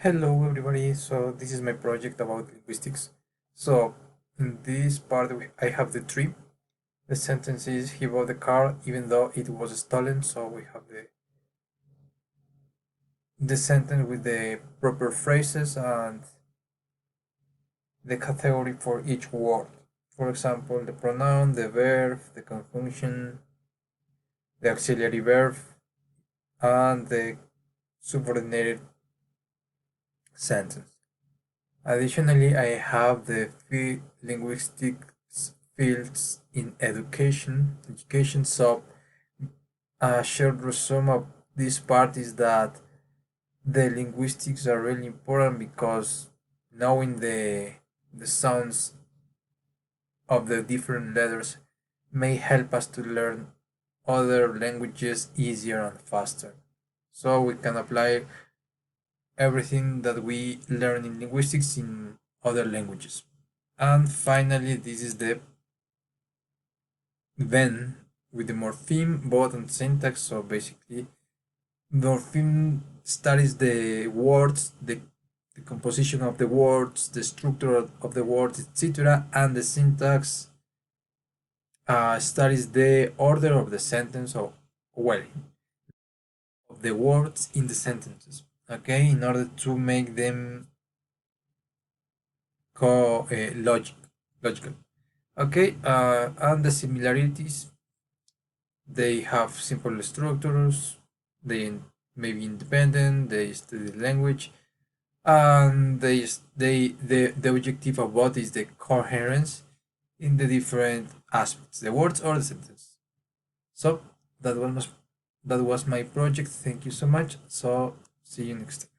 Hello everybody, so this is my project about linguistics. So in this part I have the tree. The sentence is he bought the car even though it was stolen, so we have the sentence with the proper phrases and the category for each word. For example, the pronoun, the verb, the conjunction, the auxiliary verb, and the subordinated sentence. Additionally, I have the linguistics fields in education. So a short resume of this part is that the linguistics are really important because knowing the sounds of the different letters may help us to learn other languages easier and faster. So we can apply everything that we learn in linguistics in other languages. And finally, this is the then with the morpheme, both and syntax. So basically, morpheme studies the words, the composition of the words, the structure of the words, etc., and the syntax studies the order of the sentence, or well, of the words in the sentences. Okay, in order to make them logical. Okay, and the similarities, they have simple structures, they may be independent, they study language, and the objective of what is the coherence in the different aspects, the words or the sentence. So that was that was my project. Thank you so much. So see you next time.